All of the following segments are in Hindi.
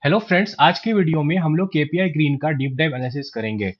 हेलो फ्रेंड्स, आज की वीडियो में हम लोग केपीआई ग्रीन का डीप डाइव एनालिसिस करेंगे।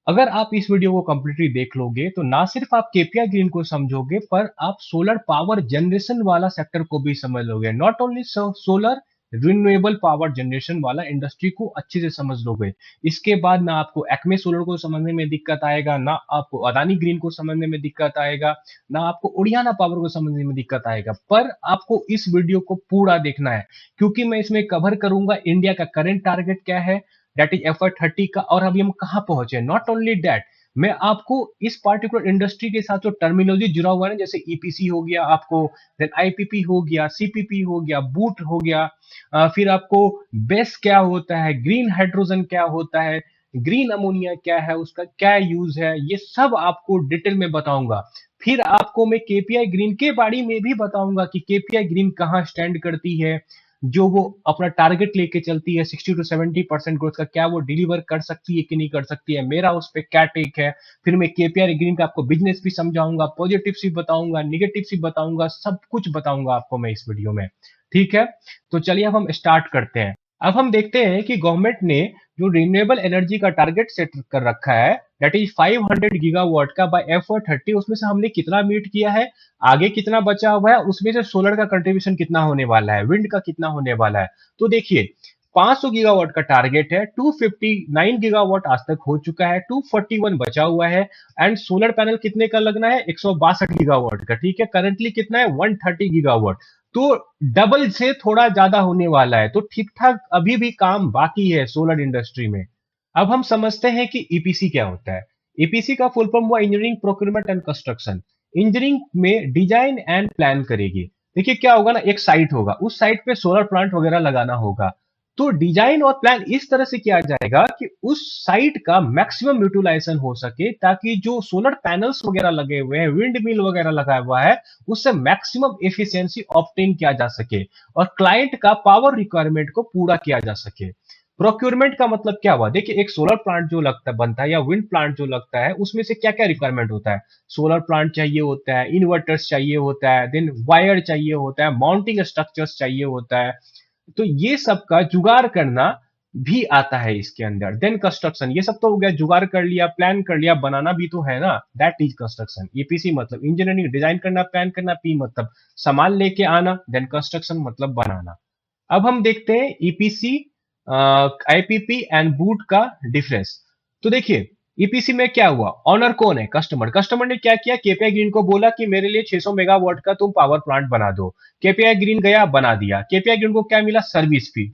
अगर आप इस वीडियो को कंप्लीटली देख लोगे तो ना सिर्फ आप केपीआई ग्रीन को समझोगे पर आप सोलर पावर जनरेशन वाला सेक्टर को भी समझ लोगे। Not only solar, renewable power generation वाला इंडस्ट्री को अच्छे से समझ लोगे। इसके बाद ना आपको एक्मे सोलर को समझने में दिक्कत आएगा, ना आपको अदानी ग्रीन को समझने में दिक्कत आएगा, ना आपको उड़ियाना पावर को समझने में दिक्कत आएगा। पर आपको इस वीडियो को पूरा देखना है, क्योंकि मैं इसमें कवर करूंगा इंडिया का करंट टारगेट क्या है, दैट इज FY30 का, और अभी हम कहां पहुंचे। नॉट ओनली दैट, मैं आपको इस पार्टिकुलर इंडस्ट्री के साथ जो टर्मिनोलॉजी जुड़ा हुआ है ना, जैसे ईपीसी हो गया आपको, देन आईपीपी हो गया, सीपीपी हो गया, बूट हो गया, फिर आपको बेस क्या होता है, ग्रीन हाइड्रोजन क्या होता है, ग्रीन अमोनिया क्या है, उसका क्या यूज है, ये सब आपको डिटेल में बताऊंगा। फिर आपको मैं केपीआई ग्रीन के बारे में भी बताऊंगा कि केपीआई ग्रीन कहां स्टैंड करती है, जो वो अपना टारगेट लेके चलती है 60 to 70% ग्रोथ का, क्या वो डिलीवर कर सकती है कि नहीं कर सकती है, मेरा उस पर क्या टेक है। फिर मैं केपीआई ग्रीन का आपको बिजनेस भी समझाऊंगा, पॉजिटिव्स भी बताऊंगा, निगेटिव्स भी बताऊंगा, सब कुछ बताऊंगा आपको मैं इस वीडियो में। ठीक है, तो चलिए अब हम स्टार्ट करते हैं। अब हम देखते हैं कि गवर्नमेंट ने जो रिन्यूएबल एनर्जी का टारगेट सेट कर रखा है, दैट इज 500 गीगावाट का बाय FY30, उसमें से हमने कितना मीट किया है, आगे कितना बचा हुआ है, उसमें से सोलर का कंट्रीब्यूशन कितना होने वाला है, विंड का कितना होने वाला है। तो देखिए, 500 गीगावाट का टारगेट है, 259 गीगावाट आज तक हो चुका है, 241 बचा हुआ है। एंड सोलर पैनल कितने का लगना है, 162 गीगावाट का। ठीक है, करंटली कितना है, 130 गीगावाट। तो डबल से थोड़ा ज्यादा होने वाला है, तो ठीक ठाक अभी भी काम बाकी है सोलर इंडस्ट्री में। अब हम समझते हैं कि ईपीसी क्या होता है। ईपीसी का फुल फॉर्म हुआ engineering, procurement and construction. Engineering में डिजाइन एंड प्लान करेगी। देखिए क्या होगा ना, एक साइट होगा, उस साइट पे सोलर प्लांट वगैरह लगाना होगा। तो डिजाइन और प्लान इस तरह से किया जाएगा कि उस साइट का मैक्सिमम यूटिलाइजेशन हो सके, ताकि जो सोलर पैनल्स वगैरह लगे हुए हैं, विंड मिल वगैरह लगा हुआ है, उससे मैक्सिमम एफिशिएंसी ऑब्टेन किया जा सके और क्लाइंट का पावर रिक्वायरमेंट को पूरा किया जा सके। प्रोक्योरमेंट का मतलब क्या हुआ, देखिए एक सोलर प्लांट जो लगता बनता है या विंड प्लांट जो लगता है, उसमें से क्या क्या रिक्वायरमेंट होता है। सोलर प्लांट चाहिए होता है, इन्वर्टर्स चाहिए होता है, देन वायर चाहिए होता है, माउंटिंग स्ट्रक्चर्स चाहिए होता है। तो ये सब का जुगाड़ करना भी आता है इसके अंदर। देन कंस्ट्रक्शन, ये सब तो हो गया, जुगाड़ कर लिया, प्लान कर लिया, बनाना भी तो है ना, दैट इज कंस्ट्रक्शन। ईपीसी मतलब इंजीनियरिंग, डिजाइन करना, प्लान करना, पी मतलब सामान लेके आना, देन कंस्ट्रक्शन मतलब बनाना। अब हम देखते हैं ईपीसी, आईपीपी एंड बूट का डिफरेंस। तो देखिए, ईपीसी में क्या हुआ, ऑनर कौन है, कस्टमर। कस्टमर ने क्या किया, केपीआई ग्रीन को बोला कि मेरे लिए 600 मेगावाट का तुम पावर प्लांट बना दो। केपीआई ग्रीन गया, बना दिया। केपीआई ग्रीन को क्या मिला, सर्विस फी।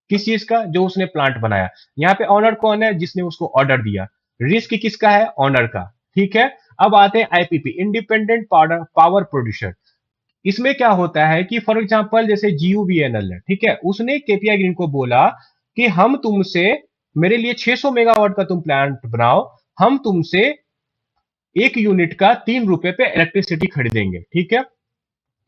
किस चीज का, जो उसने प्लांट बनाया। यहाँ पे ऑनर कौन है, जिसने उसको ऑर्डर दिया। रिस्क किसका है, ऑनर का। ठीक है, अब आते हैं आईपीपी, इंडिपेंडेंट पावर प्रोड्यूसर। इसमें क्या होता है कि फॉर एग्जांपल जैसे जीयूवीएनएल है, ठीक है, उसने केपीआई ग्रीन को बोला कि हम तुमसे, मेरे लिए 600 मेगावाट का तुम प्लांट बनाओ, हम तुमसे 1 यूनिट का 3 रुपए पे इलेक्ट्रिसिटी खरीदेंगे। ठीक है,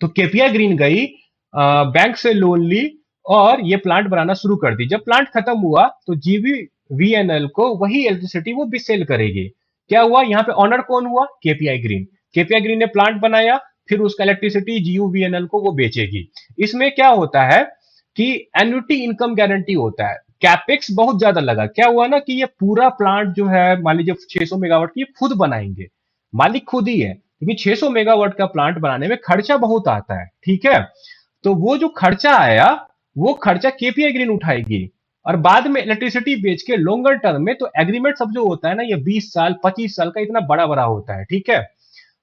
तो केपीआई ग्रीन गई, बैंक से लोन ली और ये प्लांट बनाना शुरू कर दी। जब प्लांट खत्म हुआ तो जीवीवीएनएल को वही इलेक्ट्रिसिटी वो भी सेल करेगी। क्या हुआ, यहाँ पे ऑनर कौन हुआ, केपीआई ग्रीन। केपीआई ग्रीन ने प्लांट बनाया, फिर उसका इलेक्ट्रिसिटी जीयूवीएनएल को वो बेचेगी। इसमें क्या होता है कि एन्युटी इनकम गारंटी होता है। कैपेक्स बहुत ज्यादा लगा, क्या हुआ ना कि ये पूरा प्लांट जो है, मान लीजिए 600 मेगावाट की, खुद बनाएंगे, मालिक खुद ही है, क्योंकि 600 मेगावाट का प्लांट बनाने में खर्चा बहुत आता है। ठीक है, तो वो जो खर्चा आया, वो खर्चा केपीआई ग्रीन उठाएगी, और बाद में इलेक्ट्रिसिटी बेच के लॉन्गर टर्म में, तो एग्रीमेंट सब जो होता है ना, ये 20 साल 25 साल का इतना बड़ा बड़ा होता है। ठीक है,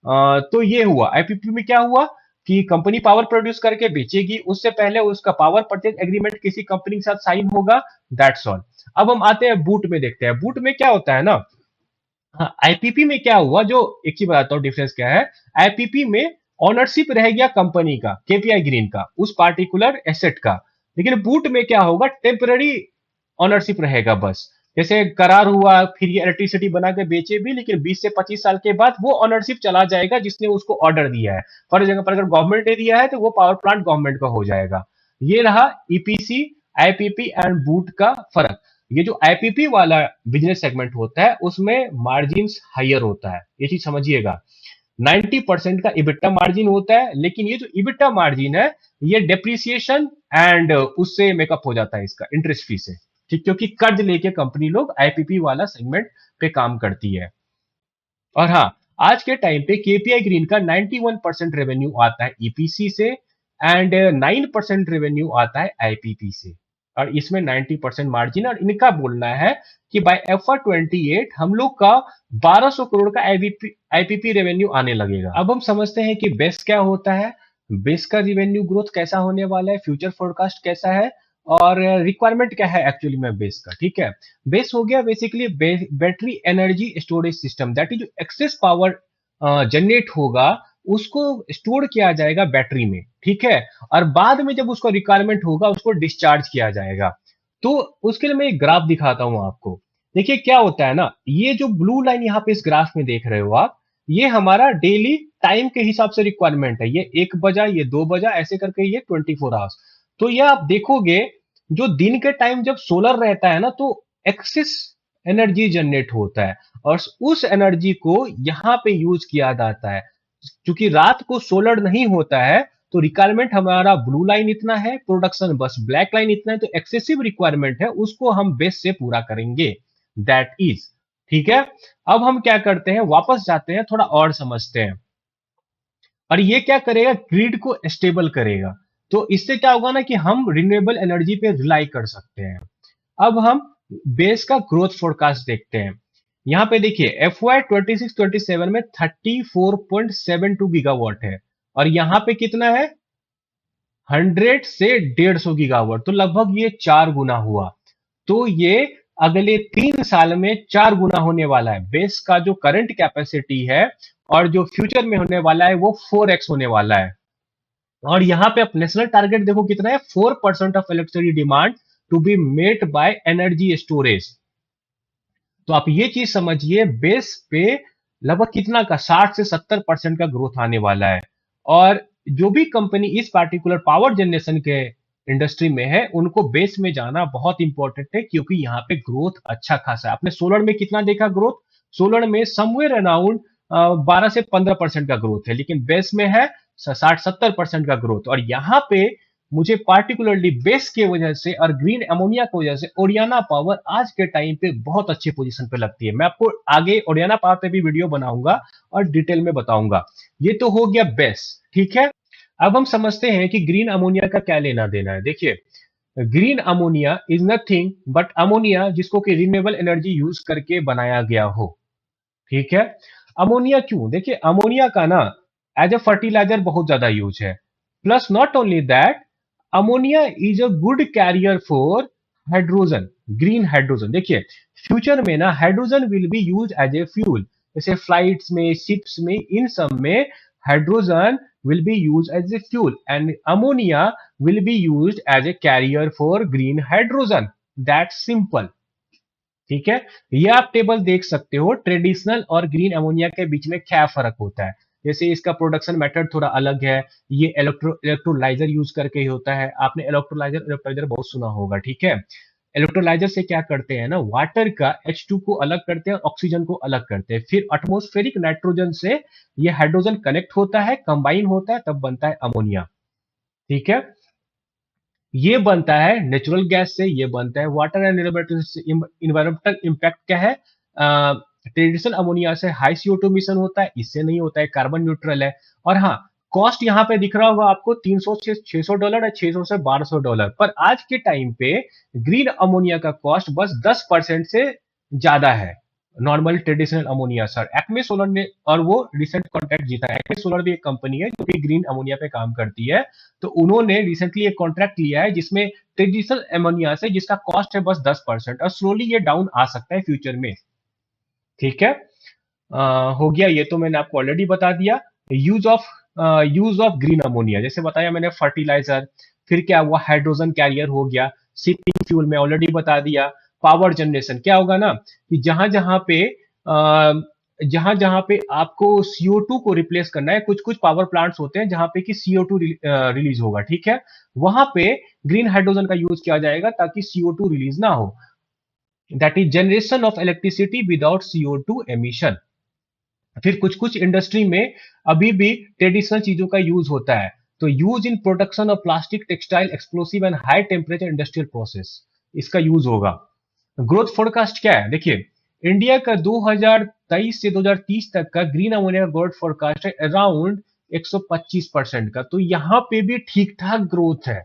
तो ये हुआ आईपीपी में। क्या हुआ कि कंपनी पावर प्रोड्यूस करके बेचेगी, उससे पहले उसका पावर परचेज एग्रीमेंट किसी कंपनी के साथ साइन होगा, दैट्स ऑल। अब हम आते हैं बूट में, देखते हैं बूट में क्या होता है ना। हाँ, आईपीपी में क्या हुआ, जो एक चीज बताता हूँ डिफरेंस क्या है। आईपीपी में ऑनरशिप रह गया कंपनी का, केपीआई ग्रीन का, उस पार्टिकुलर एसेट का। लेकिन बूट में क्या होगा, टेम्पररी ऑनरशिप रहेगा बस। जैसे करार हुआ, फिर ये इलेक्ट्रिसिटी बना के बेचे भी, लेकिन 20 से 25 साल के बाद वो ऑनरशिप चला जाएगा जिसने उसको ऑर्डर दिया है। फॉर एग्जाम्पल पर अगर गवर्नमेंट ने दिया है तो वो पावर प्लांट गवर्नमेंट का हो जाएगा। ये रहा ईपीसी, आईपीपी एंड बूट का फर्क। ये जो आईपीपी वाला बिजनेस सेगमेंट होता है, उसमें मार्जिन हाइयर होता है, ये चीज समझिएगा। 90% का इबिट्टा मार्जिन होता है, लेकिन ये जो इबिट्टा मार्जिन है ये डेप्रिसिएशन एंड उससे मेकअप हो जाता है इसका इंटरेस्ट फी से, ठीक, क्योंकि कर्ज लेके कंपनी लोग आईपीपी वाला सेगमेंट पे काम करती है। और हाँ, आज के टाइम पे केपीआई ग्रीन का 91% रेवेन्यू आता है ईपीसी से एंड 9% रेवेन्यू आता है आईपीपी से, और इसमें 90% मार्जिन। और इनका बोलना है कि बाय एफआर 28 हम लोग का 1200 करोड़ का आईपीपी रेवेन्यू आने लगेगा। अब हम समझते हैं कि बेस क्या होता है, बेस का रेवेन्यू ग्रोथ कैसा होने वाला है, फ्यूचर फोरकास्ट कैसा है, और रिक्वायरमेंट क्या है एक्चुअली में बेस का। ठीक है, बेस हो गया basically battery energy storage system, that is जो एक्सेस पावर जनरेट होगा उसको स्टोर किया जाएगा बैटरी में, ठीक है, और बाद में जब उसको रिक्वायरमेंट होगा उसको डिस्चार्ज किया जाएगा। तो उसके लिए मैं एक ग्राफ दिखाता हूं आपको। देखिए क्या होता है ना, ये जो ब्लू लाइन यहाँ पे इस ग्राफ में देख रहे हो आप, ये हमारा डेली टाइम के हिसाब से रिक्वायरमेंट है। ये 1 बजा, ये 2 बजा, ऐसे करके ये 24 आवर्स। तो ये आप देखोगे, जो दिन के टाइम जब सोलर रहता है ना तो एक्सेस एनर्जी जनरेट होता है, और उस एनर्जी को यहां पे यूज किया जाता है। क्योंकि रात को सोलर नहीं होता है तो रिक्वायरमेंट हमारा ब्लू लाइन इतना है, प्रोडक्शन बस ब्लैक लाइन इतना है, तो एक्सेसिव रिक्वायरमेंट है उसको हम बेस से पूरा करेंगे, दैट इज। ठीक है, अब हम क्या करते हैं, वापस जाते हैं, थोड़ा और समझते हैं। और ये क्या करेगा, ग्रिड को स्टेबल करेगा। तो इससे क्या होगा ना कि हम रिन्यूएबल एनर्जी पे रिलाई कर सकते हैं। अब हम बेस का ग्रोथ फोरकास्ट देखते हैं। यहां पे देखिए FY 26-27 में 34.72 गीगावाट है, और यहां पे कितना है, 100 से 150 गीगावाट, तो लगभग ये 4 गुना हुआ। तो ये अगले 3 साल में 4 गुना होने वाला है। बेस का जो करंट कैपेसिटी है और जो फ्यूचर में होने वाला है वो 4x होने वाला है। और यहां पे आप नेशनल टारगेट देखो कितना है, 4% of electricity demand to be met by energy storage. तो आप ये चीज समझिए, बेस पे लगभग कितना का 60 से 70% का ग्रोथ आने वाला है। और जो भी कंपनी इस पार्टिकुलर पावर जनरेशन के इंडस्ट्री में है उनको बेस में जाना बहुत इंपॉर्टेंट है, क्योंकि यहाँ पे ग्रोथ अच्छा खासा है। आपने सोलर में कितना देखा ग्रोथ, सोलर में समवेयर अराउंड 12 से 15% का ग्रोथ है, लेकिन बेस में है 60-70% का ग्रोथ। और यहाँ पे मुझे पार्टिकुलरली बेस के वजह से और ग्रीन अमोनिया की वजह से ओडियाना पावर आज के टाइम पे बहुत अच्छी पोजीशन पे लगती है। मैं आपको आगे ओडियाना पावर पे भी वीडियो बनाऊंगा और डिटेल में बताऊंगा। ये तो हो गया बेस, ठीक है। अब हम समझते हैं कि ग्रीन अमोनिया का क्या लेना देना है। देखिए, green ammonia is nothing but ammonia जिसको कि रिन्यूएबल एनर्जी यूज करके बनाया गया हो, ठीक है। अमोनिया क्यों, देखिए अमोनिया का ना एज ए फर्टिलाइजर बहुत ज्यादा यूज है। Plus not only that, ammonia is a good carrier for hydrogen, green hydrogen. देखिए फ्यूचर में ना hydrogen will be use as a fuel, जैसे फ्लाइट्स में, शिप्स में, इन सब में hydrogen will be used as a fuel and ammonia will be used as a carrier for green hydrogen, that's simple। ठीक है, ये आप टेबल देख सकते हो, ट्रेडिशनल और ग्रीन अमोनिया के बीच में क्या फर्क होता है। जैसे इसका प्रोडक्शन मेथड थोड़ा अलग है, ये इलेक्ट्रोलाइजर यूज करके ही होता है। आपने इलेक्ट्रोलाइजर बहुत सुना होगा, ठीक है। इलेक्ट्रोलाइजर से क्या करते हैं ना, वाटर का H2 को अलग करते हैं, ऑक्सीजन को अलग करते हैं, फिर एटमॉस्फेरिक नाइट्रोजन से ये हाइड्रोजन कनेक्ट होता है, कंबाइन होता है, तब बनता है अमोनिया, ठीक है। ये बनता है नेचुरल गैस से, ये बनता है वाटर एंड इन्वायरमेंटल इम्पैक्ट क्या है, ट्रेडिशनल अमोनिया से हाई CO2 मिशन होता है, इससे नहीं होता है, कार्बन न्यूट्रल है। और हाँ, कॉस्ट यहाँ पे दिख रहा होगा आपको, 300 से $600 है, 600 से $1200। पर आज के टाइम पे ग्रीन अमोनिया का कॉस्ट बस 10% से ज्यादा है normal traditional ammonia sir. Acme solar ने, और वो रिसेंट कॉन्ट्रैक्ट जीता है, एक्मे सोलर भी एक कंपनी है जो कि ग्रीन अमोनिया पे काम करती है। तो उन्होंने रिसेंटली एक कॉन्ट्रैक्ट लिया है जिसमें ट्रेडिशनल अमोनिया से जिसका कॉस्ट है बस 10%, और स्लोली ये डाउन आ सकता है फ्यूचर में, ठीक है। हो गया, ये तो मैंने आपको ऑलरेडी बता दिया। यूज ऑफ ग्रीन अमोनिया जैसे बताया मैंने, फर्टिलाइजर, फिर क्या हुआ, हाइड्रोजन कैरियर हो गया, शिपिंग फ्यूल में ऑलरेडी बता दिया। पावर जनरेशन क्या होगा ना कि जहां जहां पे आपको CO2 को रिप्लेस करना है, कुछ कुछ पावर प्लांट्स होते हैं जहां पे कि CO2 रिलीज होगा, ठीक है, वहां पे ग्रीन हाइड्रोजन का यूज किया जाएगा ताकि CO2 रिलीज ना हो, that is generation of electricity without CO2 emission. फिर कुछ कुछ इंडस्ट्री में अभी भी ट्रेडिशनल चीजों का यूज होता है। तो use in production of plastic, textile, explosive and high temperature industrial process, इसका यूज होगा। ग्रोथ फोरकास्ट क्या है देखिए, इंडिया का 2023 से 2030 तक का ग्रीन अमोनिया ग्रोथ फोरकास्ट है अराउंड 125% का। तो यहां पे भी ठीक ठाक ग्रोथ है,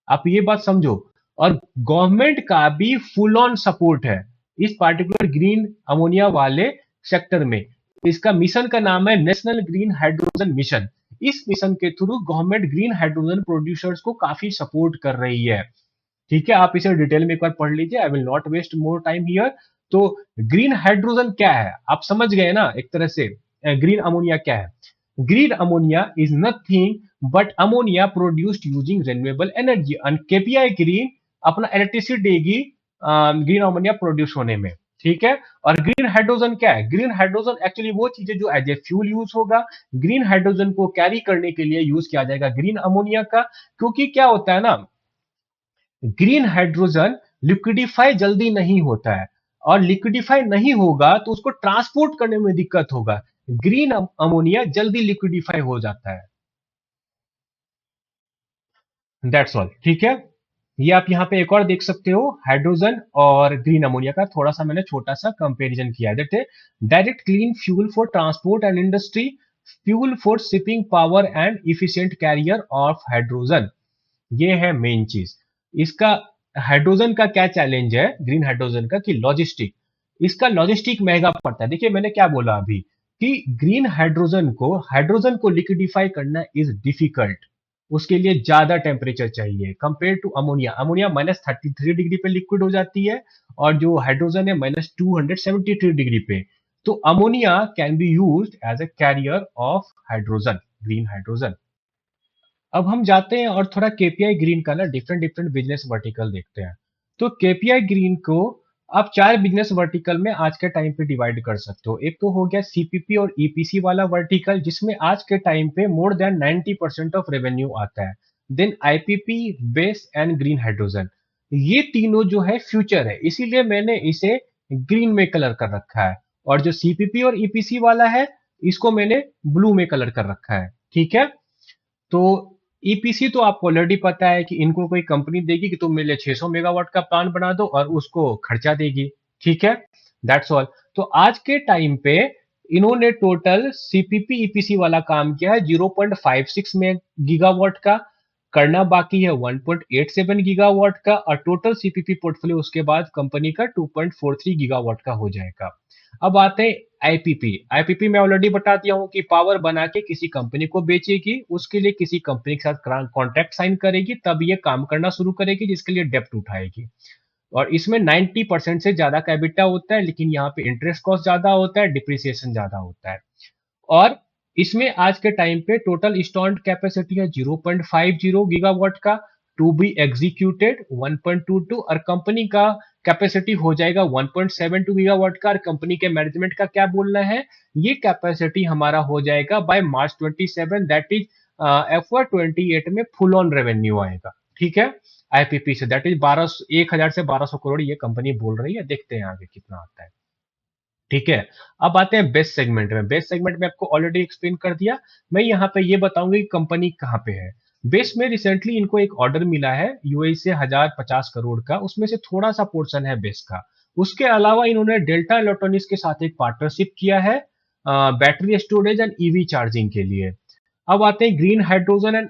आप ये बात समझो। और गवर्नमेंट का भी फुल ऑन सपोर्ट है इस पार्टिकुलर ग्रीन अमोनिया वाले सेक्टर में। इसका मिशन का नाम है नेशनल ग्रीन हाइड्रोजन मिशन। इस मिशन के through government green hydrogen producers को काफी सपोर्ट कर रही है। ठीक है, आप इसे डिटेल में एक बार पढ़ लीजिए, I will not waste more time here. तो ग्रीन हाइड्रोजन क्या है आप समझ गए ना एक तरह से। ग्रीन अमोनिया क्या है? Green ammonia is nothing but ammonia produced using renewable energy, and KPI green अपना इलेक्ट्रिसिटी देगी ग्रीन अमोनिया प्रोड्यूस होने में। ठीक है, और ग्रीन हाइड्रोजन क्या है? ग्रीन हाइड्रोजन एक्चुअली वो चीज है जो एज ए फ्यूल यूज होगा। ग्रीन हाइड्रोजन को कैरी करने के लिए यूज किया जाएगा ग्रीन अमोनिया का। क्योंकि क्या होता है ना, ग्रीन हाइड्रोजन लिक्विडिफाई जल्दी नहीं होता है, और लिक्विडिफाई नहीं होगा तो उसको ट्रांसपोर्ट करने में दिक्कत होगा। ग्रीन अमोनिया जल्दी लिक्विडिफाई हो जाता है। That's all. ठीक है, ये आप यहां पे एक और देख सकते हो, हाइड्रोजन और ग्रीन अमोनिया का थोड़ा सा मैंने छोटा सा कंपैरिजन किया है। देखते, direct clean fuel for transport and industry, fuel for shipping, power and efficient career of hydrogen, ये है मेन चीज इसका। हाइड्रोजन का क्या चैलेंज है ग्रीन हाइड्रोजन का कि लॉजिस्टिक, इसका लॉजिस्टिक महंगा पड़ता है। देखिए मैंने क्या बोला अभी कि ग्रीन हाइड्रोजन को लिक्विडिफाई करना इज डिफिकल्ट। उसके लिए ज्यादा टेम्परेचर चाहिए compare to ammonia. Ammonia -33 degree पे लिक्विड हो जाती है, और जो हाइड्रोजन है -273 डिग्री पे। तो ammonia can be use as a carrier of hydrogen, green hydrogen. अब हम जाते हैं और थोड़ा केपीआई ग्रीन का ना डिफरेंट डिफरेंट बिजनेस वर्टिकल देखते हैं। तो केपीआई ग्रीन को आप चार बिजनेस वर्टिकल में आज के टाइम पे डिवाइड कर सकते हो। एक तो हो गया सीपीपी और ईपीसी वाला वर्टिकल, जिसमें आज के टाइम पे मोर देन 90% ऑफ रेवेन्यू आता है। Then IPP, base and green hydrogen, ये तीनों जो है फ्यूचर है, इसीलिए मैंने इसे ग्रीन में कलर कर रखा है। और जो सीपीपी और ईपीसी वाला है, इसको मैंने ब्लू में कलर कर रखा है। ठीक है, तो ईपीसी तो आपको ऑलरेडी पता है कि इनको कोई कंपनी देगी कि तुम मेरे लिए 600 मेगावाट का प्लांट बना दो, और उसको खर्चा देगी। ठीक है, दैट्स ऑल। तो आज के टाइम पे इन्होंने टोटल सीपीपी ईपीसी वाला काम किया है 0.56 में गीगावाट का, करना बाकी है 1.87 गीगावाट का, और टोटल सीपीपी पोर्टफोलियो उसके बाद कंपनी का 2.43 गीगावाट का हो जाएगा। अब आते हैं आईपीपी। आईपीपी मैं ऑलरेडी बता दिया हूं कि पावर बना के किसी कंपनी को बेचेगी, उसके लिए किसी कंपनी के साथ कॉन्ट्रैक्ट साइन करेगी, तब ये काम करना शुरू करेगी, जिसके लिए डेप्ट उठाएगी। और इसमें 90% से ज्यादा का EBITDA होता है, लेकिन यहाँ पे इंटरेस्ट कॉस्ट ज्यादा होता है, डिप्रिसिएशन ज्यादा होता है। और इसमें आज के टाइम पे टोटल इंस्टॉल्ड कैपेसिटी है 0.50 गीगावाट का, टू बी एग्जीक्यूटेड 1.22, और कंपनी का कैपेसिटी हो जाएगा 1.72 गीगावाट का। और कंपनी के मैनेजमेंट का क्या बोलना है, ये कैपेसिटी हमारा हो जाएगा by March 27, that is FY 28 में फुल ऑन रेवेन्यू आएगा। ठीक है, आईपीपी से दैट इज 1000 से 1200 करोड़ ये कंपनी बोल रही है, देखते हैं आगे कितना आता है। ठीक है, अब आते हैं बेस्ट सेगमेंट में। बेस्ट सेगमेंट में आपको ऑलरेडी एक्सप्लेन कर दिया। मैं यहाँ पे ये बताऊंगा कि कंपनी कहाँ पे है। बेस्ट में रिसेंटली इनको एक ऑर्डर मिला है यूएई से 1050 करोड़ का, उसमें से थोड़ा सा पोर्शन है बेस्ट का। उसके अलावा इन्होंने डेल्टा इलेक्ट्रॉनिक्स के साथ एक पार्टनरशिप किया है battery storage and EV charging के लिए। अब आते हैं ग्रीन हाइड्रोजन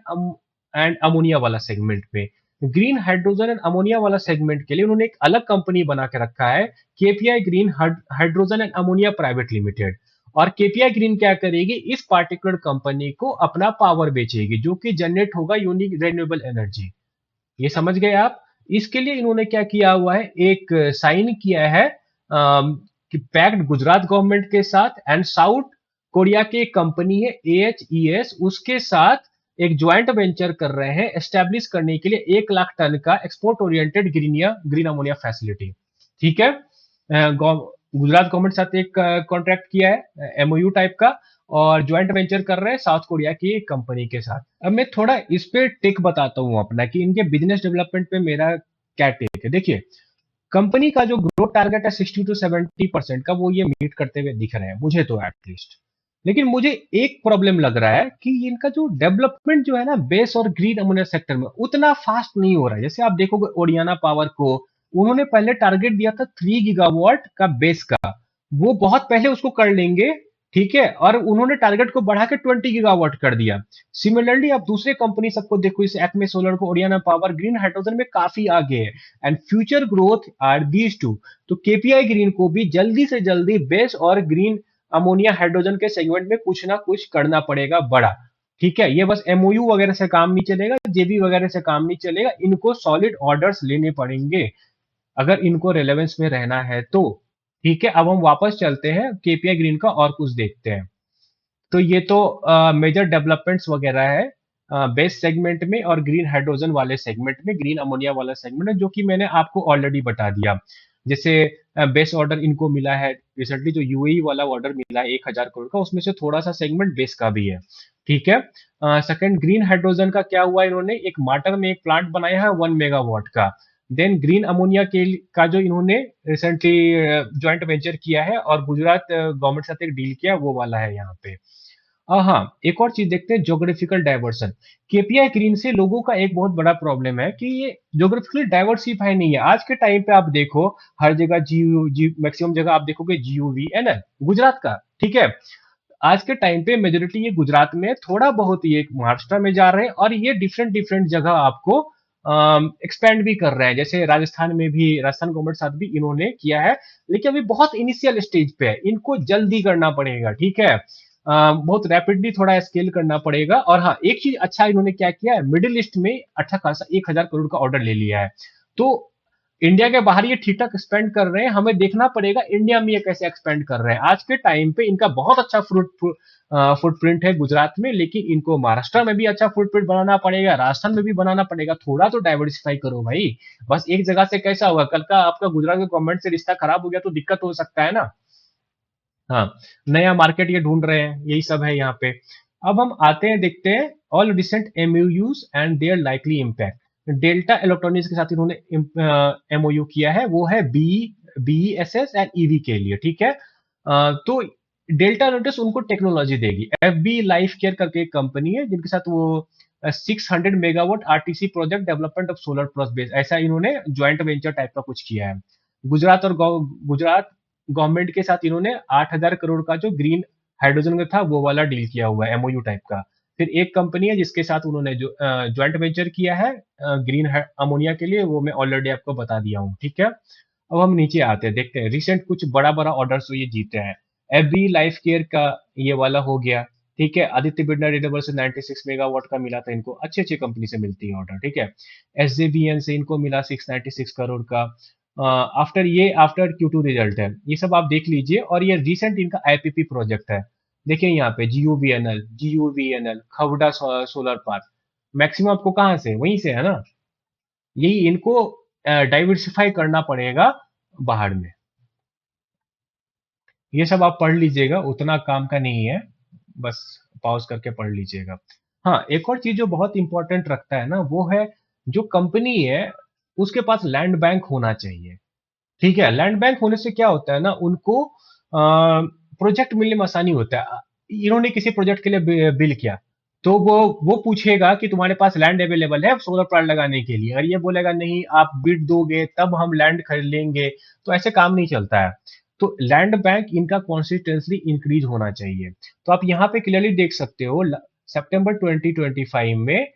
एंड अमोनिया वाला सेगमेंट पे। ग्रीन हाइड्रोजन एंड अमोनिया वाला सेगमेंट के लिए उन्होंने एक अलग कंपनी बना के रखा है, KPI green hydrogen and ammonia private limited. और केपीआई ग्रीन क्या करेगी, इस पार्टिकुलर कंपनी को अपना पावर बेचेगी, जो कि जनरेट होगा यूनिक रिन्यूएबल एनर्जी। ये समझ गए आप? इसके लिए इन्होंने क्या किया हुआ है, एक साइन किया है कि पैक्ट गुजरात गवर्नमेंट के साथ एंड साउथ कोरिया की एक कंपनी है AHES, उसके साथ एक ज्वाइंट वेंचर कर रहे हैं एस्टेब्लिश करने के लिए 1 लाख टन का export oriented green ammonia facility. ठीक है, गुजरात गवर्नमेंट साथ एक कॉन्ट्रैक्ट किया है MOU टाइप का, और ज्वाइंट वेंचर कर रहे हैं साउथ कोरिया की एक कंपनी के साथ। अब मैं थोड़ा इस पे टेक बताता हूं अपना कि इनके बिजनेस डेवलपमेंट पे मेरा क्या टेक है। देखिए, कंपनी का जो ग्रोथ टारगेट है 60 to 70% का, वो ये मीट करते हुए दिख रहे हैं मुझे तो एटलीस्ट। लेकिन मुझे एक प्रॉब्लम लग रहा है कि इनका जो डेवलपमेंट जो है ना बेस और ग्रीन अमोनिया सेक्टर में उतना फास्ट नहीं हो रहा है। जैसे आप देखोगे ओडियाना पावर को उन्होंने पहले टारगेट दिया था 3 गीगावाट का बेस का, वो बहुत पहले उसको कर लेंगे, ठीक है, और उन्होंने टारगेट को बढ़ा के 20 गीगावाट कर दिया। सिमिलरली आप दूसरे कंपनी सबको देखो, इस एक्मे सोलर को, ओडियाना पावर ग्रीन हाइड्रोजन में काफी आगे है, and future growth are these too. तो केपीआई ग्रीन को भी जल्दी से जल्दी बेस और ग्रीन अमोनिया हाइड्रोजन के सेगमेंट में कुछ ना कुछ करना पड़ेगा बड़ा, ठीक है। ये बस एमओयू वगैरह से काम नहीं चलेगा, जेबी वगैरह से काम नहीं चलेगा, इनको सॉलिड ऑर्डर्स लेने पड़ेंगे अगर इनको रेलेवेंस में रहना है तो। ठीक है, अब हम वापस चलते हैं केपीआई ग्रीन का और कुछ देखते हैं। तो ये तो मेजर डेवलपमेंट्स वगैरह है बेस सेगमेंट में और ग्रीन हाइड्रोजन वाले सेगमेंट में, ग्रीन अमोनिया वाला सेगमेंट है, जो कि मैंने आपको ऑलरेडी बता दिया। जैसे बेस ऑर्डर इनको मिला है रिसेंटली, जो यूएई वाला ऑर्डर मिला है 1,000 करोड़ का, उसमें से थोड़ा सा सेगमेंट बेस का भी है, ठीक है। सेकंड, ग्रीन हाइड्रोजन का क्या हुआ, इन्होंने एक माटर में एक प्लांट बनाया है 1 मेगावाट का। देन ग्रीन अमोनिया के का जो इन्होंने रिसेंटली ज्वाइंट वेंचर किया है और गुजरात गवर्नमेंट के साथ एक डील किया, वो वाला है यहाँ पे। हाँ, एक और चीज देखते हैं, ज्योग्राफिकल डाइवर्सन। केपीआई ग्रीन से लोगों का एक बहुत बड़ा प्रॉब्लम है कि ये ज्योग्राफिकली डाइवर्सिफाई नहीं है। आज के टाइम पे आप देखो, हर जगह जीयू जी मैक्सिमम जगह आप देखोगे जीयूवीएनएल गुजरात का, ठीक है। आज के टाइम पे मेजोरिटी ये गुजरात में, थोड़ा बहुत ये महाराष्ट्र में जा रहे हैं, और ये डिफरेंट डिफरेंट जगह आपको एक्सपेंड भी कर रहे हैं। जैसे राजस्थान में भी, राजस्थान गवर्नमेंट साथ भी इन्होंने किया है, लेकिन अभी बहुत इनिशियल स्टेज पे है, इनको जल्दी करना पड़ेगा, ठीक है। बहुत रैपिडली थोड़ा स्केल करना पड़ेगा। और हाँ, एक चीज अच्छा इन्होंने क्या किया है, मिडिल ईस्ट में अच्छा खासा 1,000 करोड़ का ऑर्डर ले लिया है। तो इंडिया के बाहर ये ठीक ठाक एक्सपेंड कर रहे हैं, हमें देखना पड़ेगा इंडिया में ये कैसे एक्सपेंड कर रहे हैं। आज के टाइम पे इनका बहुत अच्छा फुटप्रिंट है गुजरात में, लेकिन इनको महाराष्ट्र में भी अच्छा फुटप्रिंट बनाना पड़ेगा, राजस्थान में भी बनाना पड़ेगा। थोड़ा तो डाइवर्सिफाई करो भाई, बस एक जगह से कैसा होगा, कल का आपका गुजरात के गवर्नमेंट से रिश्ता खराब हो गया तो दिक्कत हो सकता है ना। हाँ, नया मार्केट ये ढूंढ रहे हैं, यही सब है यहाँ पे। अब हम आते हैं, देखते हैं all recent MoUs and their likely impact. Delta Electronics के साथ इन्होंने एमओयू किया है, वो है बीईएसएस एंड ईवी के लिए, ठीक है। तो डेल्टा इलेक्ट्रॉनिक्स उनको टेक्नोलॉजी देगी। एफबी लाइफ केयर करके एक कंपनी है, जिनके साथ वो 600 megawatt RTC project development of solar plus base, ऐसा इन्होंने ज्वाइंट वेंचर टाइप का कुछ किया है। गुजरात और गुजरात गवर्नमेंट के साथ इन्होंने 8,000 करोड़ का जो ग्रीन हाइड्रोजन का था वो वाला डील किया हुआ है, एमओयू टाइप का। फिर एक कंपनी है जिसके साथ उन्होंने जो ज्वाइंट वेंचर किया है ग्रीन अमोनिया के लिए, वो मैं ऑलरेडी आपको बता दिया हूँ, ठीक है। अब हम नीचे आते हैं, देखते हैं रिसेंट कुछ बड़ा बड़ा ऑर्डर्स ये जीते हैं। एफबी लाइफ केयर का ये वाला हो गया, ठीक है। आदित्य बिरला रिन्यूएबल से 96 मेगावाट का मिला था इनको, अच्छी अच्छी कंपनी से मिलती है ऑर्डर, ठीक है। एसजेवीएन से इनको मिला 696 करोड़ का। आफ्टर Q2 रिजल्ट है, ये सब आप देख लीजिए। और ये रिसेंट इनका आईपीपी प्रोजेक्ट है, देखिए यहाँ पे जीयूवीएनएल खवड़ा सोलर पार्क। मैक्सिमम आपको कहाँ से, वहीं से है ना। यही इनको डाइवर्सिफाई करना पड़ेगा बाहर में। ये सब आप पढ़ लीजिएगा, उतना काम का नहीं है, बस पॉज करके पढ़ लीजिएगा। हाँ, एक और चीज जो बहुत इंपॉर्टेंट रखता है ना, वो है जो कंपनी है उसके पास लैंड बैंक होना चाहिए, ठीक है। लैंड बैंक होने से क्या होता है ना, उनको प्रोजेक्ट मिलने में आसानी होता है। इन्होंने किसी प्रोजेक्ट के लिए बिल किया, तो वो पूछेगा कि तुम्हारे पास लैंड अवेलेबल है सोलर प्लांट लगाने के लिए। अगर ये बोलेगा नहीं, आप बिड दोगे तब हम लैंड खरीद लेंगे, तो ऐसे काम नहीं चलता है। तो लैंड बैंक इनका कॉन्सिस्टेंसली इंक्रीज होना चाहिए। तो आप यहाँ पे क्लियरली देख सकते हो, सितंबर 2025 में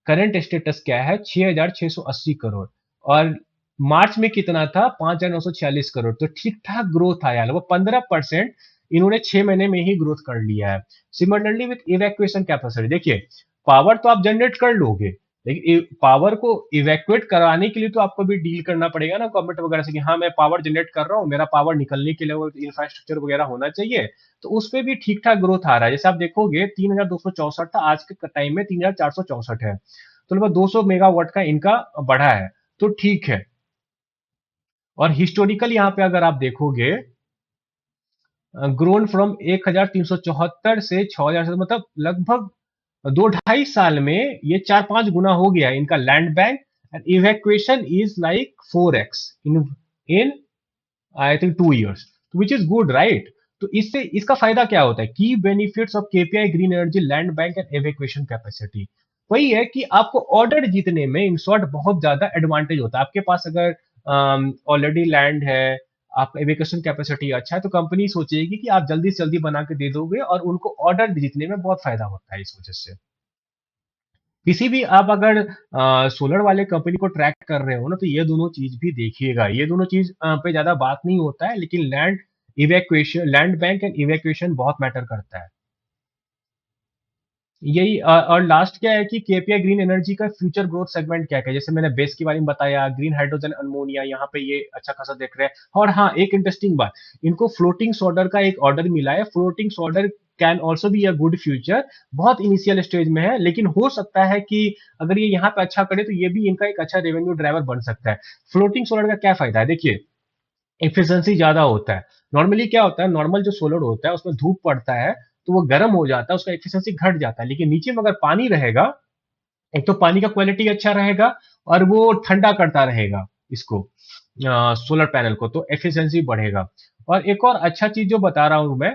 करंट स्टेटस क्या है, 6,680 करोड़। और मार्च में कितना था, 5,946 करोड़। तो ठीक ठाक ग्रोथ आया, लगभग 15% इन्होंने 6 महीने में ही ग्रोथ कर लिया है। सिमिलरली विथ इवैक्यूएशन कैपेसिटी, देखिए पावर तो आप जनरेट कर लोगे, लेकिन पावर को इवैक्यूएट कराने के लिए तो आपको भी डील करना पड़ेगा ना गवर्नमेंट वगैरह से, कि हाँ मैं पावर जनरेट कर रहा हूँ, मेरा पावर निकलने के लिए इंफ्रास्ट्रक्चर वगैरह होना चाहिए। तो उस पर भी ठीक ठाक ग्रोथ आ रहा है। जैसे आप देखोगे 3,264 था, आज के टाइम में 3,464 है। तो लगभग 200 मेगावाट का इनका बढ़ा है, तो ठीक है। और हिस्टोरिकल यहाँ पे अगर आप देखोगे, ग्रोन फ्रॉम 1,374 से 6,000 से, मतलब लगभग 2 ढाई साल में ये 4-5 गुना हो गया इनका land bank. And evacuation is like 4x in I think 2 years, which is good, right. तो इससे इसका फायदा क्या होता है? Key benefits of KPI green energy land bank and evacuation capacity. वही है कि आपको ऑर्डर जीतने में इन शॉर्ट बहुत ज्यादा एडवांटेज होता है। आपके पास अगर ऑलरेडी लैंड है, आपका एवेक्यूएशन कैपेसिटी अच्छा है, तो कंपनी सोचेगी कि आप जल्दी से जल्दी बना के दे दोगे और उनको ऑर्डर जीतने में बहुत फायदा होता है इस वजह से। किसी भी आप अगर सोलर वाले कंपनी को ट्रैक कर रहे हो ना, तो ये दोनों चीज भी देखिएगा। ये दोनों चीज पे ज्यादा बात नहीं होता है, लेकिन लैंड बैंक एंड इवैक्यूएशन बहुत मैटर करता है। यही और लास्ट क्या है कि केपीआई ग्रीन एनर्जी का फ्यूचर ग्रोथ सेगमेंट क्या है, जैसे मैंने बेस के बारे में बताया, ग्रीन हाइड्रोजन अमोनिया यहाँ पे ये अच्छा खासा देख रहे हैं। और हाँ, एक इंटरेस्टिंग बात, इनको फ्लोटिंग सोडर का एक ऑर्डर मिला है। Floating solar can also be a good future. बहुत इनिशियल स्टेज में है, लेकिन हो सकता है कि अगर ये यहाँ पे अच्छा करे तो ये भी इनका एक अच्छा रेवेन्यू ड्राइवर बन सकता है। फ्लोटिंग सोलर का क्या फायदा है, देखिए, एफिशिएंसी ज्यादा होता है। नॉर्मली क्या होता है, नॉर्मल जो सोलर होता है उसमें धूप पड़ता है तो वो गर्म हो जाता है, उसका एफिशिएंसी घट जाता है। लेकिन नीचे में अगर पानी रहेगा, एक तो पानी का क्वालिटी अच्छा रहेगा और वो ठंडा करता रहेगा इसको, सोलर पैनल को, तो एफिशिएंसी बढ़ेगा। और एक और अच्छा चीज जो बता रहा हूं मैं,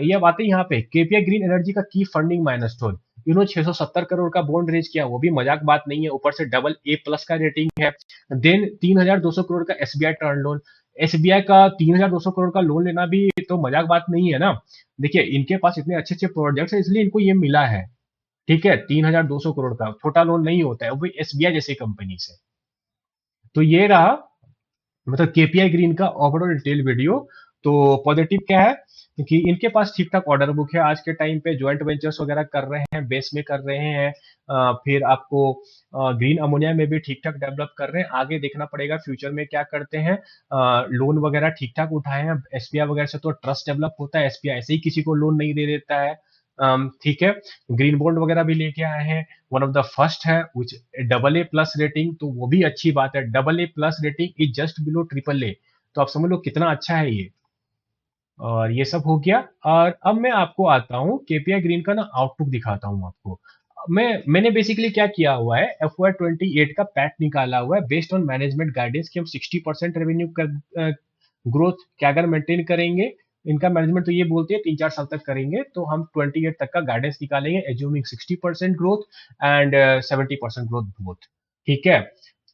ये बात है यहाँ पे केपीआई ग्रीन एनर्जी का की फंडिंग माइलस्टोन। 670 करोड़ का बॉन्ड रेज किया, वो भी मजाक बात नहीं है, ऊपर से डबल ए प्लस का रेटिंग है। देन 3200 करोड़ का एसबीआई टर्न लोन। एसबीआई का 3200 करोड़ का लोन लेना भी तो मजाक बात नहीं है ना। देखिए, इनके पास इतने अच्छे अच्छे प्रोजेक्ट्स है, इसलिए इनको ये मिला है। ठीक है, 3200 करोड़ का छोटा लोन नहीं होता है, वो भी एसबीआई जैसी कंपनी से। तो ये रहा मतलब केपीआई ग्रीन का ओवरऑल डिटेल वीडियो। तो पॉजिटिव क्या है कि इनके पास ठीक ठाक ऑर्डर बुक है। आज के टाइम पे ज्वाइंट वेंचर्स वगैरह कर रहे हैं, बेस में कर रहे हैं। फिर आपको ग्रीन अमोनिया में भी ठीक ठाक डेवलप कर रहे हैं। आगे देखना पड़ेगा फ्यूचर में क्या करते हैं। लोन वगैरह ठीक ठाक उठाए हैं। एसबीआई वगैरह से तो ट्रस्ट डेवलप होता है, एसबीआई ऐसे ही किसी को लोन नहीं दे देता है। ठीक है, ग्रीन बॉन्ड वगैरह भी लेके आए हैं। वन ऑफ द फर्स्ट है विच डबल ए प्लस रेटिंग, तो वो भी अच्छी बात है। Double A plus rating is just below triple A, तो आप समझ लो कितना अच्छा है ये। और ये सब हो गया। और अब मैं आपको आता हूँ केपीआई ग्रीन का ना आउटलुक दिखाता हूँ आपको। मैंने बेसिकली क्या किया हुआ है, एफ वाई 28 का पैट निकाला हुआ है बेस्ड ऑन मैनेजमेंट गाइडेंस कि हम 60% रेवेन्यू ग्रोथ कैगर मेंटेन करेंगे। इनका मैनेजमेंट तो ये बोलते हैं 3-4 साल तक करेंगे, तो हम 28 तक का गाइडेंस निकालेंगे, assuming 60% growth and 70% growth both. ठीक है,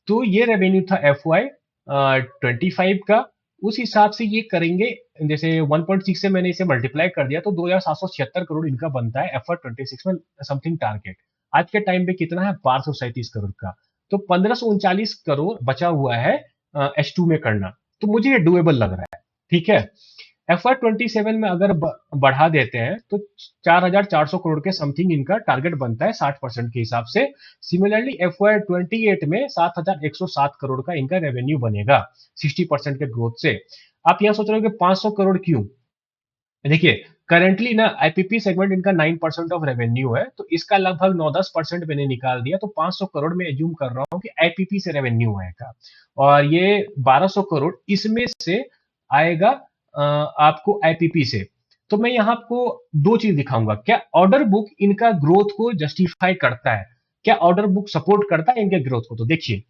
तो ये रेवेन्यू था एफ वाई 25 का। उस हिसाब से ये करेंगे, जैसे 1.6 से मैंने इसे मल्टीप्लाई कर दिया तो 2776 करोड़ इनका बनता है एफ वाई 26 में समथिंग टारगेट। आज के टाइम पे कितना है, 1237 करोड़ का। तो 1539 करोड़ बचा हुआ है एच टू में करना। तो मुझे ये डुएबल लग रहा है। ठीक है, एफ वाई 27 में अगर बढ़ा देते हैं तो 4400 करोड़ के समथिंग इनका टारगेट बनता है 60% के हिसाब से। सिमिलरली एफ वाई 28 में 7107 करोड़ का इनका रेवेन्यू बनेगा 60% के ग्रोथ से। आप यहां सोच रहे हो कि 500 करोड़ क्यों? देखिए, करेंटली ना आईपीपी सेगमेंट इनका 9% ऑफ रेवेन्यू है, तो इसका लगभग 9-10% मैंने निकाल दिया, तो 500 करोड़ में एज्यूम कर रहा हूं कि आईपीपी से रेवेन्यू आएगा। और ये 1200 करोड़ इसमें से आएगा आपको आईपीपी से। तो मैं यहाँ आपको दो चीज दिखाऊंगा, क्या ऑर्डर बुक इनका ग्रोथ को जस्टिफाई करता है, क्या ऑर्डर बुक सपोर्ट करता है इनके ग्रोथ को। तो देखिए,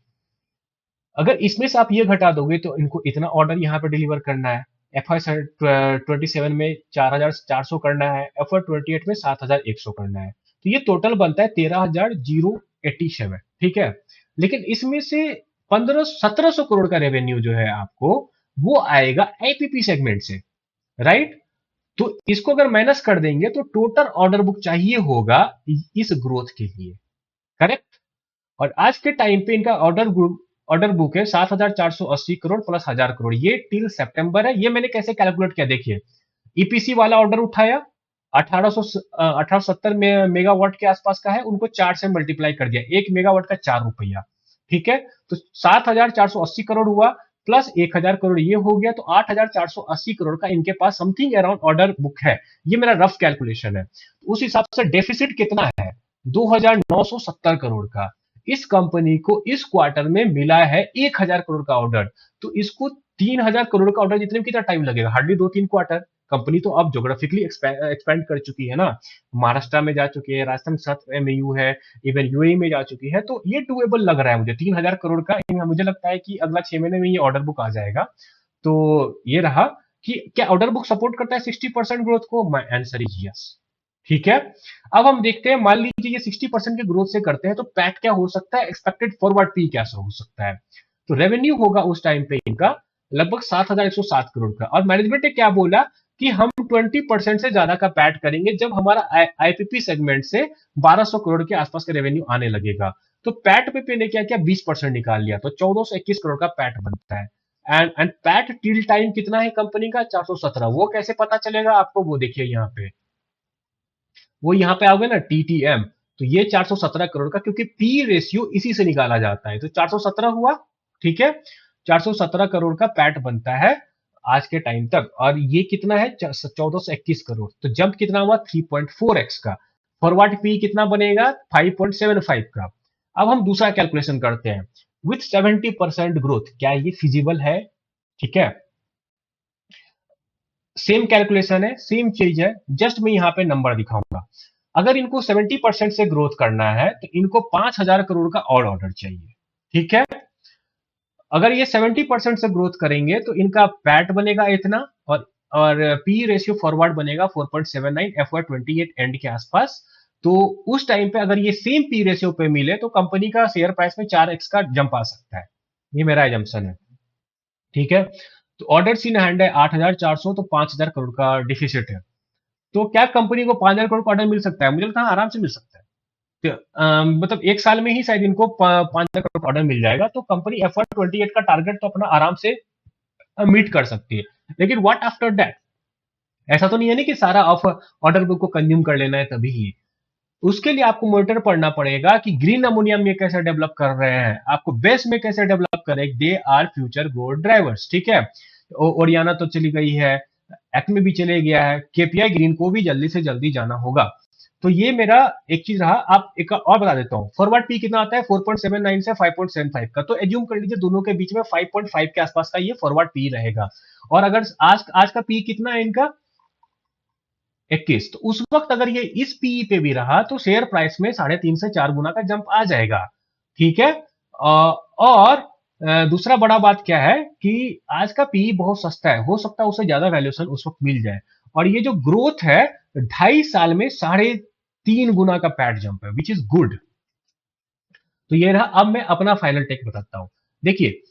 अगर इसमें से आप ये घटा दोगे तो इनको इतना ऑर्डर यहाँ पे डिलीवर करना है, एफ आई 27 में 4400 करना है, एफ आई 28 में 7100 करना है, तो ये टोटल बनता है 13,087। ठीक है, लेकिन इसमें से 1700 करोड़ का रेवेन्यू जो है आपको, वो आएगा आईपीपी सेगमेंट से, राइट। तो इसको अगर माइनस कर देंगे तो टोटल ऑर्डर बुक चाहिए होगा इस ग्रोथ के लिए, करेक्ट। और आज के टाइम पे इनका ऑर्डर बुक है 7480 करोड़ प्लस 1000 करोड़, ये टिल सितंबर है। ये मैंने कैसे कैलकुलेट किया, देखिए, ईपीसी वाला ऑर्डर उठाया 1870 मेगावाट के आसपास का है, उनको 4 से मल्टीप्लाई कर दिया, 1 मेगावाट का 4 रुपया। ठीक है, तो 7480 करोड़ हुआ प्लस 1000 करोड़ ये हो गया, तो 8480 करोड़ का इनके पास समथिंग अराउंड ऑर्डर बुक है। ये मेरा रफ कैलकुलेशन है। उस हिसाब से डेफिसिट कितना है, 2970 करोड़ का। इस कंपनी को इस क्वार्टर में मिला है 1000 करोड़ का ऑर्डर, तो इसको 3000 करोड़ का ऑर्डर जितने में कितना टाइम लगेगा, हार्डली 2-3 क्वार्टर। कंपनी तो अब जोग्राफिकली एक्सपेंड कर चुकी है ना, महाराष्ट्र में जा चुकी है, राजस्थान के साथ एमयू है, इवन यूएई में जा चुकी है, तो ये डुएबल लग रहा है मुझे 3000 करोड़ का। मुझे लगता है कि अगला 6 महीने में ये ऑर्डर बुक आ जाएगा। तो ये रहा कि क्या ऑर्डर बुक सपोर्ट करता है 60% ग्रोथ को? My answer is yes. ठीक है, अब हम देखते हैं, मान लीजिए ये 60% के ग्रोथ से करते हैं तो पैट क्या हो सकता है, एक्सपेक्टेड फॉरवर्ड पी क्या हो सकता है? तो रेवेन्यू होगा उस टाइम पे इनका लगभग 7,107 करोड़ का, और मैनेजमेंट ने क्या बोला कि हम 20% से ज्यादा का पैट करेंगे जब हमारा आईपीपी सेगमेंट से 1200 करोड़ के आसपास का रेवेन्यू आने लगेगा। तो पैट पे ने क्या किया, 20% निकाल लिया, तो 1421 करोड़ का पैट बनता है। एंड पैट टिल टाइम कितना है कंपनी का, 417। वो कैसे पता चलेगा आपको, वो देखिए यहाँ पे, वो यहाँ पे आओगे ना टीटीएम, तो ये 417 करोड़ का, क्योंकि पी रेशियो इसी से निकाला जाता है, तो 417 हुआ। ठीक है, 417 करोड़ का पैट बनता है आज के टाइम तक, और ये कितना है, 1421 करोड़, तो जंप कितना हुआ, 3.4x का। फॉरवर्ड पी कितना बनेगा, 5.75 का। अब हम दूसरा कैलकुलेशन करते हैं, विथ 70% ग्रोथ क्या ये फिजिबल है? ठीक है, सेम कैलकुलेशन है, सेम चीज है, जस्ट मैं यहां पे नंबर दिखाऊंगा। अगर इनको 70% से ग्रोथ करना है तो इनको 5,000 करोड़ का और ऑर्डर चाहिए। ठीक है, अगर ये 70% से ग्रोथ करेंगे तो इनका पैट बनेगा इतना, और पी रेशियो फॉरवर्ड बनेगा 4.79 FY28 एंड के आसपास। तो उस टाइम पे अगर ये सेम पी रेशियो पे मिले तो कंपनी का शेयर प्राइस में 4x का जंप आ सकता है, ये मेरा एजम्पशन है। ठीक है, तो ऑर्डर इन हैंड है 8,400, तो 5,000 करोड़ का डिफिसिट है। तो क्या कंपनी को 5,000 करोड़ का ऑर्डर मिल सकता है? मुझे लगता है आराम से मिल सकता है। तो, मतलब एक साल में ही शायद इनको 5,000 करोड़ का ऑर्डर मिल जाएगा, तो कंपनी FY28 का टारगेट तो अपना आराम से मीट कर सकती है। लेकिन व्हाट आफ्टर दैट? ऐसा तो नहीं है ना कि सारा ऑर्डर बुक को कंज्यूम कर लेना है तभी ही। उसके लिए आपको मॉनिटर पढ़ना पड़ेगा कि ग्रीन अमोनिया में कैसे डेवलप कर रहे हैं, आपको बेस में कैसे डेवलप कर रहे हैं, they are future growth drivers. ठीक है, ओरियाना तो चली गई है, एक्मे भी चले गया है, केपीआई ग्रीन को भी जल्दी से जल्दी जाना होगा। तो ये मेरा एक चीज रहा। आप एक और बता देता हूं, फॉरवर्ड पी कितना आता है, 4.79 से 5.75 का, तो एज्यूम कर लीजिए दोनों के बीच में 5.5 के आसपास का ये फॉरवर्ड पी रहेगा। और अगर आज का पी कितना है इनका, 21, तो उस वक्त अगर ये इस पीई पे भी रहा तो शेयर प्राइस में 3.5 से 4 गुना का जंप आ जाएगा। ठीक है, और दूसरा बड़ा बात क्या है कि आज का पीई बहुत सस्ता है, हो सकता है उसे ज्यादा वैल्यूएशन उस वक्त मिल जाए, और ये जो ग्रोथ है 2.5 साल में 3.5 गुना का पैट जंप है, विच इज गुड। तो ये रहा। अब मैं अपना फाइनल टेक बताता हूं। देखिए,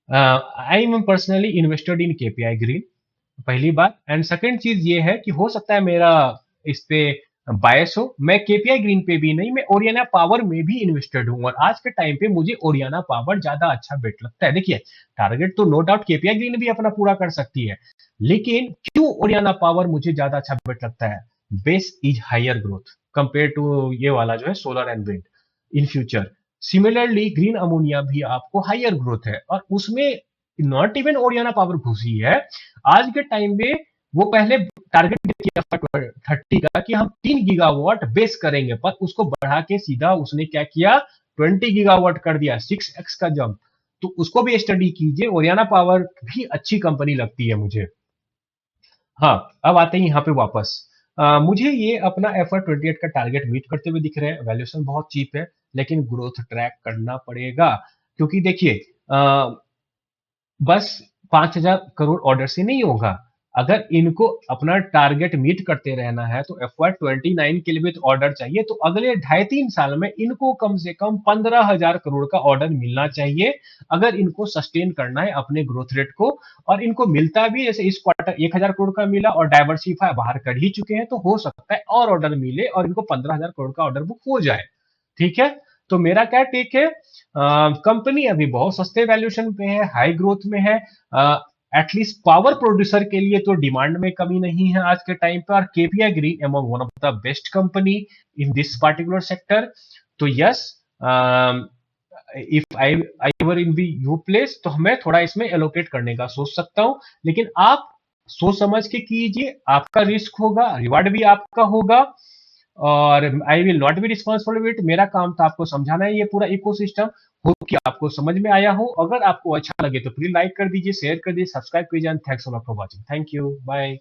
I am personally invested in KPI green, पहली बात। एंड सेकंड चीज ये है कि हो सकता है मेरा इस पे बायस हो, मैं केपीआई ग्रीन पे भी नहीं, मैं ओरियाना पावर में भी इन्वेस्टेड हूं, और आज के टाइम पे मुझे ओरियाना पावर ज्यादा अच्छा बेट लगता है। देखिए, टारगेट तो नो डाउट केपीआई ग्रीन भी अपना पूरा कर सकती है, लेकिन क्यों ओरियाना पावर मुझे ज्यादा अच्छा बेट लगता है? Base is higher growth compare to ये वाला जो है solar and wind in future. Similarly green ammonia भी आपको हायर ग्रोथ है, और उसमें नॉट इवन ओरियाना पावर घुसी है। आज के टाइम में वो पहले टारगेट किया 30 का कि हम 3 गीगावाट बेस करेंगे, पर उसको बढ़ा के सीधा उसने क्या किया, 20 गीगावाट कर दिया, 6x का जंप। तो उसको भी स्टडी कीजिए, ओरियाना पावर भी अच्छी कंपनी लगती है मुझे। हाँ, अब आते हैं यहाँ पे वापस। मुझे ये अपना FY28 का टारगेट मीट करते हुए दिख रहे हैं, वैल्यूएशन बहुत चीप है, लेकिन ग्रोथ ट्रैक करना पड़ेगा। क्योंकि देखिए, बस 5,000 करोड़ ऑर्डर से नहीं होगा, अगर इनको अपना टारगेट मीट करते रहना है तो FY29 के लिए भी तो ऑर्डर चाहिए, तो अगले 2.5-3 साल में इनको कम से कम 15,000 करोड़ का ऑर्डर मिलना चाहिए, अगर इनको सस्टेन करना है अपने ग्रोथ रेट को। और इनको मिलता भी, जैसे इस क्वार्टर 1,000 करोड़ का मिला और डाइवर्सिफाई बाहर कर ही चुके हैं, तो हो सकता है और ऑर्डर मिले और इनको 15,000 करोड़ का ऑर्डर बुक हो जाए। ठीक है, तो मेरा क्या टेक है, कंपनी अभी बहुत सस्ते वैल्यूएशन पे है, हाई ग्रोथ में है, एटलीस्ट पावर प्रोड्यूसर के लिए तो डिमांड में कमी नहीं है आज के टाइम पे, और KPI green among one of the best company in this particular sector. तो yes, if I were in be you place तो मैं थोड़ा इसमें एलोकेट करने का सोच सकता हूं, लेकिन आप सोच समझ के कीजिए, आपका रिस्क होगा, रिवार्ड भी आपका होगा, और आई will not be responsible with. मेरा काम था आपको समझाना है ये पूरा इकोसिस्टम। होप कि आपको समझ में आया हो। अगर आपको अच्छा लगे तो प्लीज लाइक कर दीजिए, शेयर कर दीजिए, सब्सक्राइब कीजिए, and thanks a lot for watching. Thank you, bye.